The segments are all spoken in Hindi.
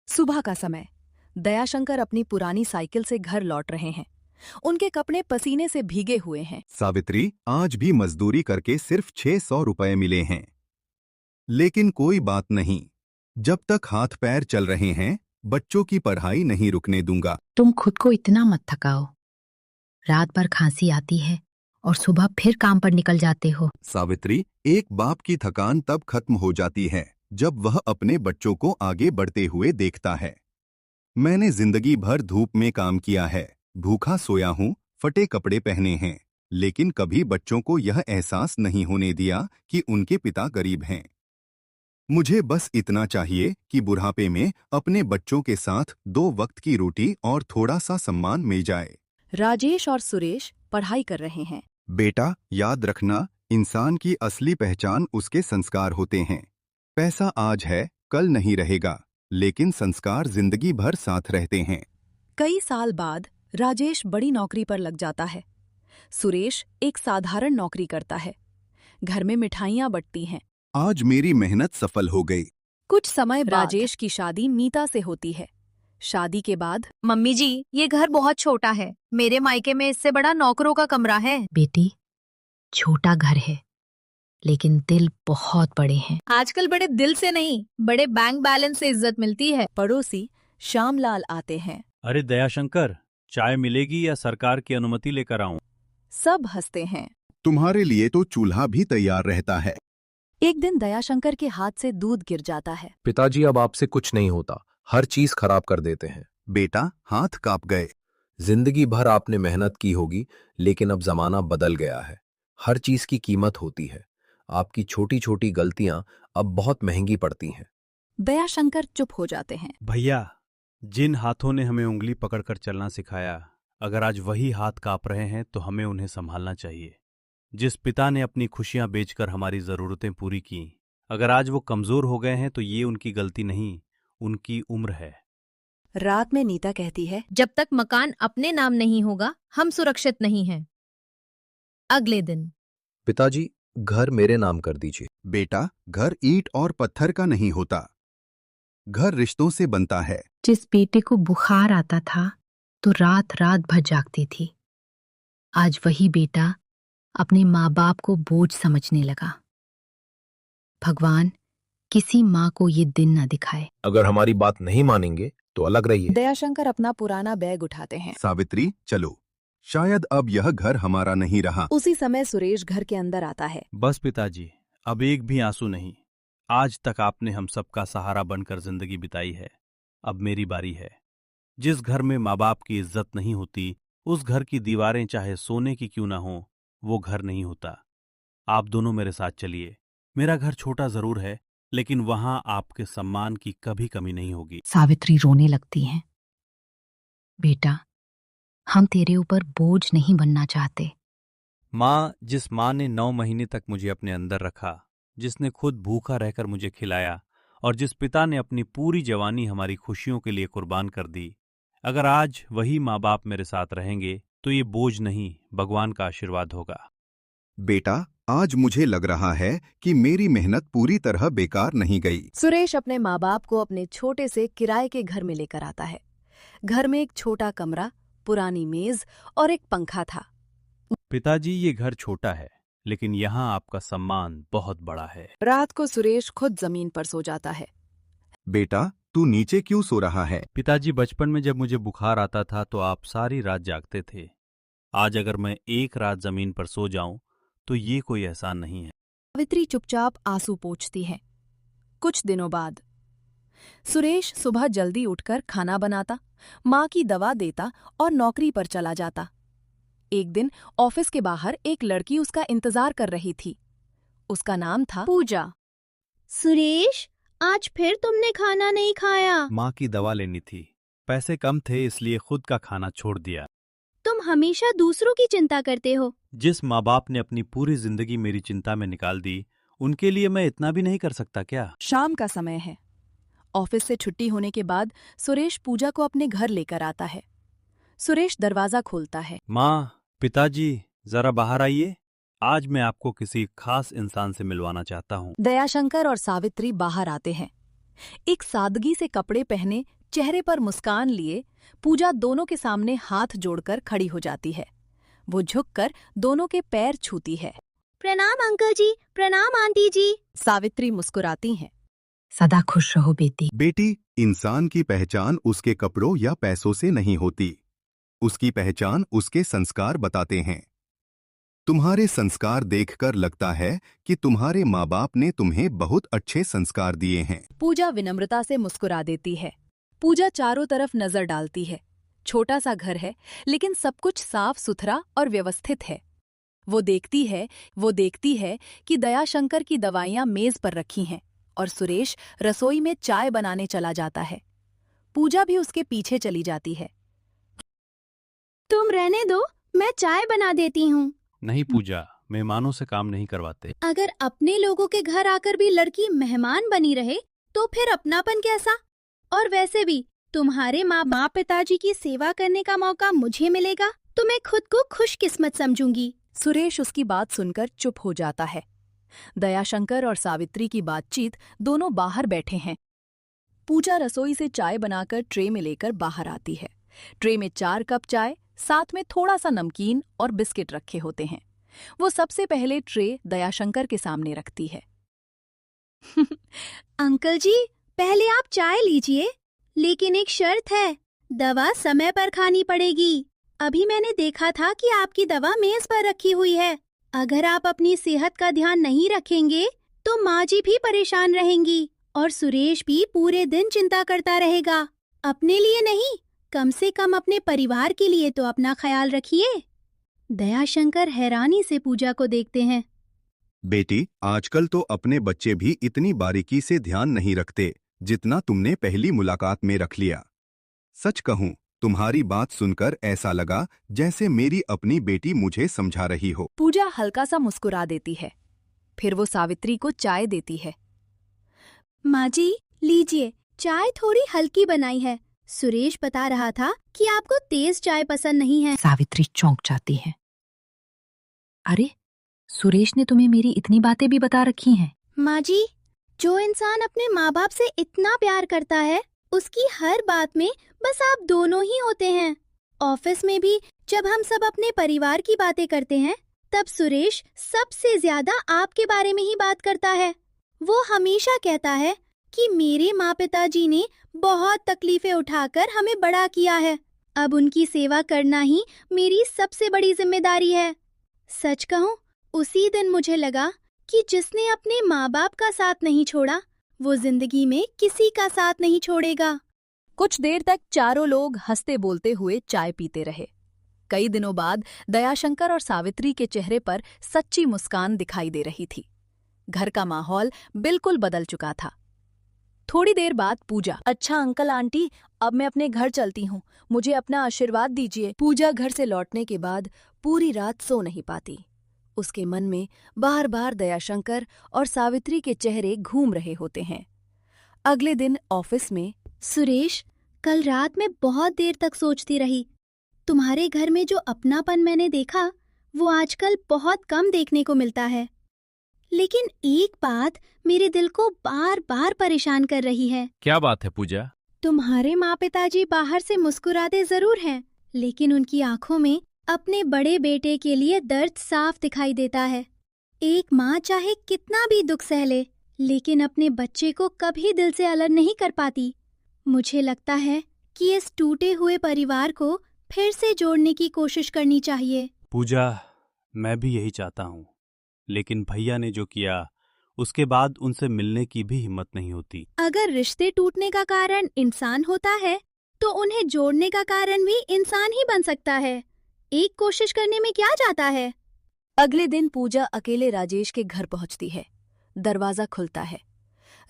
सुबह का समय। दयाशंकर अपनी पुरानी साइकिल से घर लौट रहे हैं। उनके कपड़े पसीने से भीगे हुए हैं। सावित्री, आज भी मजदूरी करके सिर्फ 600 रुपए मिले हैं। लेकिन कोई बात नहीं, जब तक हाथ पैर चल रहे हैं बच्चों की पढ़ाई नहीं रुकने दूंगा। तुम खुद को इतना मत थकाओ। रात भर खांसी आती है और सुबह फिर काम पर निकल जाते हो। सावित्री, एक बाप की थकान तब खत्म हो जाती है जब वह अपने बच्चों को आगे बढ़ते हुए देखता है। मैंने जिंदगी भर धूप में काम किया है, भूखा सोया हूँ, फटे कपड़े पहने हैं, लेकिन कभी बच्चों को यह एहसास नहीं होने दिया कि उनके पिता गरीब हैं। मुझे बस इतना चाहिए कि बुढ़ापे में अपने बच्चों के साथ 2 वक्त की रोटी और थोड़ा सा सम्मान मिल जाए। राजेश और सुरेश पढ़ाई कर रहे हैं। बेटा, याद रखना, इंसान की असली पहचान उसके संस्कार होते हैं। पैसा आज है, कल नहीं रहेगा, लेकिन संस्कार जिंदगी भर साथ रहते हैं। कई साल बाद राजेश बड़ी नौकरी पर लग जाता है। सुरेश एक साधारण नौकरी करता है। घर में मिठाइयाँ बंटती हैं। आज मेरी मेहनत सफल हो गई। कुछ समय बाद राजेश की शादी मीता से होती है। शादी के बाद मम्मी जी, ये घर बहुत छोटा है। मेरे मायके में इससे बड़ा नौकरों का कमरा है। बेटी, छोटा घर है लेकिन दिल बहुत बड़े हैं। आजकल बड़े दिल से नहीं, बड़े बैंक बैलेंस से इज्जत मिलती है। पड़ोसी श्यामलाल आते हैं। अरे दयाशंकर, चाय मिलेगी या सरकार की अनुमति लेकर आऊं? सब हंसते हैं। तुम्हारे लिए तो चूल्हा भी तैयार रहता है। एक दिन दयाशंकर के हाथ से दूध गिर जाता है। पिताजी, अब आपसे कुछ नहीं होता, हर चीज खराब कर देते हैं। बेटा, हाथ कांप गए। जिंदगी भर आपने मेहनत की होगी, लेकिन अब जमाना बदल गया है। हर चीज की कीमत होती है। आपकी छोटी छोटी गलतियां अब बहुत महंगी पड़ती हैं। दयाशंकर चुप हो जाते हैं। भैया, जिन हाथों ने हमें उंगली पकड़कर चलना सिखाया, अगर आज वही हाथ कांप रहे हैं तो हमें उन्हें संभालना चाहिए। जिस पिता ने अपनी खुशियां बेचकर हमारी जरूरतें पूरी की, अगर आज वो कमजोर हो गए हैं तो ये उनकी गलती नहीं, उनकी उम्र है। रात में नीता कहती है, जब तक मकान अपने नाम नहीं होगा, हम सुरक्षित नहीं हैं। अगले दिन पिताजी, घर मेरे नाम कर दीजिए। बेटा, घर ईंट और पत्थर का नहीं होता, घर रिश्तों से बनता है। जिस बेटे को बुखार आता था तो रात रात भर जागती थी, आज वही बेटा अपने माँ बाप को बोझ समझने लगा। भगवान किसी माँ को ये दिन न दिखाए। अगर हमारी बात नहीं मानेंगे तो अलग रहिए। दयाशंकर अपना पुराना बैग उठाते हैं। सावित्री, चलो, शायद अब यह घर हमारा नहीं रहा। उसी समय सुरेश घर के अंदर आता है। बस पिताजी, अब एक भी आंसू नहीं। आज तक आपने हम सबका सहारा बनकर जिंदगी बिताई है, अब मेरी बारी है। जिस घर में माँ बाप की इज्जत नहीं होती, उस घर की दीवारें चाहे सोने की क्यों ना हो, वो घर नहीं होता। आप दोनों मेरे साथ चलिए। मेरा घर छोटा जरूर है, लेकिन वहां आपके सम्मान की कभी कमी नहीं होगी। सावित्री रोने लगती हैं। बेटा, हम तेरे ऊपर बोझ नहीं बनना चाहते। माँ, जिस माँ ने 9 महीने तक मुझे अपने अंदर रखा, जिसने खुद भूखा रहकर मुझे खिलाया, और जिस पिता ने अपनी पूरी जवानी हमारी खुशियों के लिए कुर्बान कर दी, अगर आज वही माँ बाप मेरे साथ रहेंगे तो ये बोझ नहीं, भगवान का आशीर्वाद होगा। बेटा, आज मुझे लग रहा है कि मेरी मेहनत पूरी तरह बेकार नहीं गई। सुरेश अपने माँ बाप को अपने छोटे से किराए के घर में लेकर आता है। घर में एक छोटा कमरा, पुरानी मेज और एक पंखा था। पिताजी, ये घर छोटा है, लेकिन यहाँ आपका सम्मान बहुत बड़ा है। रात को सुरेश खुद जमीन पर सो जाता है। बेटा, तू नीचे क्यों सो रहा है? पिताजी, बचपन में जब मुझे बुखार आता था तो आप सारी रात जागते थे। आज अगर मैं एक रात जमीन पर सो जाऊं तो ये कोई एहसान नहीं है। सावित्री चुपचाप आंसू पोंछती है। कुछ दिनों बाद सुरेश सुबह जल्दी उठकर खाना बनाता, माँ की दवा देता और नौकरी पर चला जाता। एक दिन ऑफिस के बाहर एक लड़की उसका इंतजार कर रही थी। उसका नाम था पूजा। सुरेश, आज फिर तुमने खाना नहीं खाया। माँ की दवा लेनी थी, पैसे कम थे इसलिए खुद का खाना छोड़ दिया। तुम हमेशा दूसरों की चिंता करते हो। जिस माँ बाप ने अपनी पूरी जिंदगी मेरी चिंता में निकाल दी, उनके लिए मैं इतना भी नहीं कर सकता क्या? शाम का समय है। ऑफिस से छुट्टी होने के बाद सुरेश पूजा को अपने घर लेकर आता है। सुरेश दरवाजा खोलता है। माँ, पिताजी, जरा बाहर आइए। आज मैं आपको किसी खास इंसान से मिलवाना चाहता हूँ। दयाशंकर और सावित्री बाहर आते हैं। एक सादगी से कपड़े पहने, चेहरे पर मुस्कान लिए पूजा दोनों के सामने हाथ जोड़कर खड़ी हो जाती है। वो झुककर दोनों के पैर छूती है। प्रणाम अंकल जी, प्रणाम आंटी जी। सावित्री मुस्कुराती हैं। सदा खुश रहो बेटी। बेटी, इंसान की पहचान उसके कपड़ों या पैसों से नहीं होती। उसकी पहचान उसके संस्कार बताते हैं। तुम्हारे संस्कार देखकर लगता है कि तुम्हारे माँ बाप ने तुम्हें बहुत अच्छे संस्कार दिए हैं। पूजा विनम्रता से मुस्कुरा देती है। पूजा चारों तरफ नजर डालती है। छोटा सा घर है, लेकिन सब कुछ साफ सुथरा और व्यवस्थित है। वो देखती है कि दयाशंकर की दवाइयां मेज पर रखी हैं और सुरेश रसोई में चाय बनाने चला जाता है। पूजा भी उसके पीछे चली जाती है। तुम रहने दो, मैं चाय बना देती हूँ। नहीं पूजा, मेहमानों से काम नहीं करवाते। अगर अपने लोगों के घर आकर भी लड़की मेहमान बनी रहे तो फिर अपनापन कैसा? और वैसे भी तुम्हारे माँ पिताजी की सेवा करने का मौका मुझे मिलेगा तो मैं खुद को खुशकिस्मत समझूंगी। सुरेश उसकी बात सुनकर चुप हो जाता है। दयाशंकर और सावित्री की बातचीत दोनों बाहर बैठे हैं। पूजा रसोई से चाय बनाकर ट्रे में लेकर बाहर आती है। ट्रे में 4 कप चाय, साथ में थोड़ा सा नमकीन और बिस्किट रखे होते हैं। वो सबसे पहले ट्रे दयाशंकर के सामने रखती है। अंकल जी, पहले आप चाय लीजिए, लेकिन एक शर्त है, दवा समय पर खानी पड़ेगी। अभी मैंने देखा था कि आपकी दवा मेज पर रखी हुई है। अगर आप अपनी सेहत का ध्यान नहीं रखेंगे तो माँ जी भी परेशान रहेंगी और सुरेश भी पूरे दिन चिंता करता रहेगा। अपने लिए नहीं, कम से कम अपने परिवार के लिए तो अपना ख्याल रखिए। दयाशंकर हैरानी से पूजा को देखते हैं। बेटी, आजकल तो अपने बच्चे भी इतनी बारीकी से ध्यान नहीं रखते जितना तुमने पहली मुलाकात में रख लिया। सच कहूं, तुम्हारी बात सुनकर ऐसा लगा जैसे मेरी अपनी बेटी मुझे समझा रही हो। पूजा हल्का सा मुस्कुरा देती है। फिर वो सावित्री को चाय देती है। माँ जी, लीजिए, चाय थोड़ी हल्की बनाई है। सुरेश बता रहा था कि आपको तेज चाय पसंद नहीं है। सावित्री चौंक जाती है। अरे, सुरेश ने तुम्हें मेरी इतनी बातें भी बता रखी हैं? माँ जी, जो इंसान अपने माँ बाप से इतना प्यार करता है, उसकी हर बात में बस आप दोनों ही होते हैं। ऑफिस में भी जब हम सब अपने परिवार की बातें करते हैं, तब सुरेश सबसे ज्यादा आपके बारे में ही बात करता है। वो हमेशा कहता है कि मेरे माँ पिताजी ने बहुत तकलीफें उठाकर हमें बड़ा किया है। अब उनकी सेवा करना ही मेरी सबसे बड़ी जिम्मेदारी है। सच कहूँ, उसी दिन मुझे लगा कि जिसने अपने माँ बाप का साथ नहीं छोड़ा, वो जिंदगी में किसी का साथ नहीं छोड़ेगा। कुछ देर तक चारों लोग हंसते बोलते हुए चाय पीते रहे। कई दिनों बाद दयाशंकर और सावित्री के चेहरे पर सच्ची मुस्कान दिखाई दे रही थी। घर का माहौल बिल्कुल बदल चुका था। थोड़ी देर बाद पूजा, अच्छा अंकल आंटी, अब मैं अपने घर चलती हूँ, मुझे अपना आशीर्वाद दीजिए। पूजा घर से लौटने के बाद पूरी रात सो नहीं पाती। उसके मन में बार बार दयाशंकर और सावित्री के चेहरे घूम रहे होते हैं। अगले दिन ऑफिस में, सुरेश, कल रात मैं बहुत देर तक सोचती रही। तुम्हारे घर में जो अपनापन मैंने देखा, वो आजकल बहुत कम देखने को मिलता है। लेकिन एक बात मेरे दिल को बार बार परेशान कर रही है। क्या बात है पूजा? तुम्हारे माँ पिताजी बाहर से मुस्कुराते जरूर हैं, लेकिन उनकी आंखों में अपने बड़े बेटे के लिए दर्द साफ दिखाई देता है। एक माँ चाहे कितना भी दुख सह ले, लेकिन अपने बच्चे को कभी दिल से अलग नहीं कर पाती। मुझे लगता है कि इस टूटे हुए परिवार को फिर से जोड़ने की कोशिश करनी चाहिए। पूजा, मैं भी यही चाहता हूँ, लेकिन भैया ने जो किया उसके बाद उनसे मिलने की भी हिम्मत नहीं होती। अगर रिश्ते टूटने का कारण इंसान होता है, तो उन्हें जोड़ने का कारण भी इंसान ही बन सकता है। एक कोशिश करने में क्या जाता है। अगले दिन पूजा अकेले राजेश के घर पहुंचती है। दरवाजा खुलता है।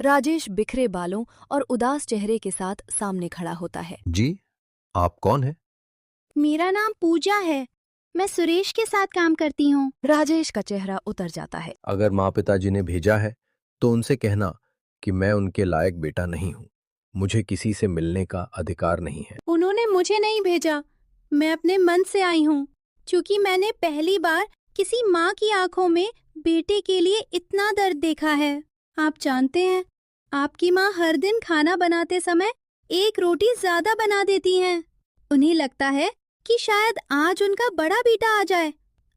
राजेश बिखरे बालों और उदास चेहरे के साथ सामने खड़ा होता है। जी, आप कौन हैं? मेरा नाम पूजा है, मैं सुरेश के साथ काम करती हूँ। राजेश का चेहरा उतर जाता है। अगर माँ पिताजी ने भेजा है तो उनसे कहना कि मैं उनके लायक बेटा नहीं हूँ। मुझे किसी से मिलने का अधिकार नहीं है। उन्होंने मुझे नहीं भेजा, मैं अपने मन से आई हूँ, क्योंकि मैंने पहली बार किसी माँ की आंखों में बेटे के लिए इतना दर्द देखा है। आप जानते हैं, आपकी माँ हर दिन खाना बनाते समय एक रोटी ज्यादा बना देती हैं। उन्हें लगता है कि शायद आज उनका बड़ा बेटा आ जाए।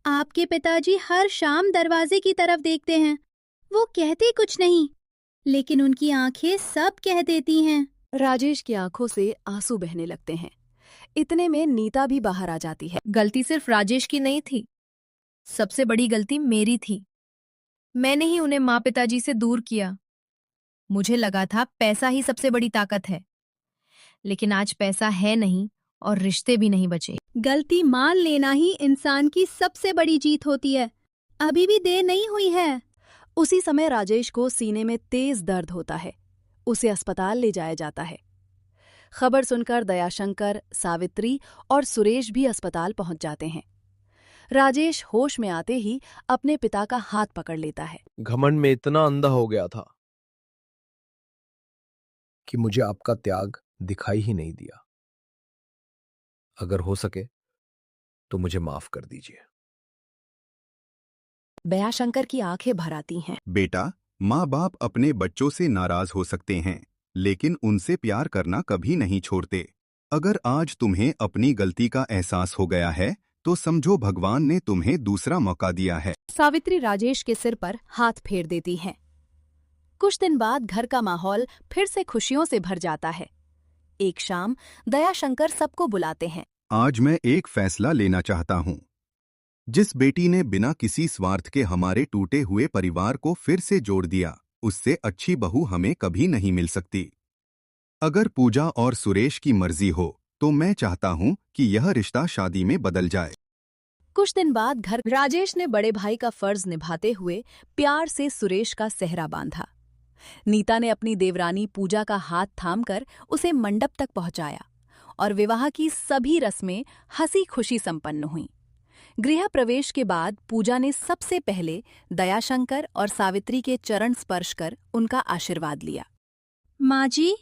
आपके पिताजी हर शाम दरवाजे की तरफ देखते हैं। वो कहते कुछ नहीं, लेकिन उनकी आंखें सब कह देती हैं। राजेश की आंखों से आंसू बहने लगते हैं। इतने में नीता भी बाहर आ जाती है। गलती सिर्फ राजेश की नहीं थी, सबसे बड़ी गलती मेरी थी। मैंने ही उन्हें माँ पिताजी से दूर किया। मुझे लगा था पैसा ही सबसे बड़ी ताकत है, लेकिन आज पैसा है नहीं और रिश्ते भी नहीं बचे। गलती मान लेना ही इंसान की सबसे बड़ी जीत होती है। अभी भी देर नहीं हुई है। उसी समय राजेश को सीने में तेज दर्द होता है। उसे अस्पताल ले जाया जाता है। खबर सुनकर दयाशंकर, सावित्री और सुरेश भी अस्पताल पहुंच जाते हैं। राजेश होश में आते ही अपने पिता का हाथ पकड़ लेता है। घमंड में इतना अंधा हो गया था कि मुझे आपका त्याग दिखाई ही नहीं दिया। अगर हो सके तो मुझे माफ कर दीजिए। दयाशंकर की आंखें भर आती हैं। बेटा, माँ बाप अपने बच्चों से नाराज हो सकते हैं, लेकिन उनसे प्यार करना कभी नहीं छोड़ते। अगर आज तुम्हें अपनी गलती का एहसास हो गया है, तो समझो भगवान ने तुम्हें दूसरा मौका दिया है। सावित्री राजेश के सिर पर हाथ फेर देती हैं। कुछ दिन बाद घर का माहौल फिर से खुशियों से भर जाता है। एक शाम दयाशंकर सबको बुलाते हैं। आज मैं एक फैसला लेना चाहता हूँ। जिस बेटी ने बिना किसी स्वार्थ के हमारे टूटे हुए परिवार को फिर से जोड़ दिया, उससे अच्छी बहू हमें कभी नहीं मिल सकती। अगर पूजा और सुरेश की मर्जी हो, तो मैं चाहता हूँ कि यह रिश्ता शादी में बदल जाए। कुछ दिन बाद घर राजेश ने बड़े भाई का फर्ज निभाते हुए प्यार से सुरेश का सेहरा बांधा। नीता ने अपनी देवरानी पूजा का हाथ थामकर उसे मंडप तक पहुंचाया और विवाह की सभी रस्में हंसी खुशी संपन्न हुईं। गृह प्रवेश के बाद पूजा ने सबसे पहले दयाशंकर और सावित्री के चरण स्पर्श कर उनका आशीर्वाद लिया। माँ जी,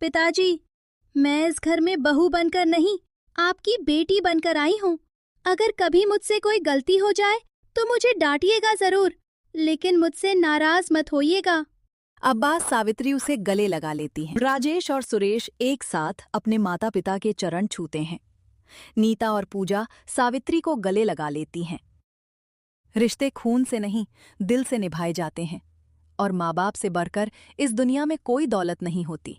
पिताजी, मैं इस घर में बहू बनकर नहीं, आपकी बेटी बनकर आई हूँ। अगर कभी मुझसे कोई गलती हो जाए तो मुझे डांटिएगा जरूर, लेकिन मुझसे नाराज मत होइएगा। अब्बास सावित्री उसे गले लगा लेती हैं। राजेश और सुरेश एक साथ अपने माता पिता के चरण छूते हैं। नीता और पूजा सावित्री को गले लगा लेती हैं। रिश्ते खून से नहीं, दिल से निभाए जाते हैं और माँ बाप से बढ़कर इस दुनिया में कोई दौलत नहीं होती।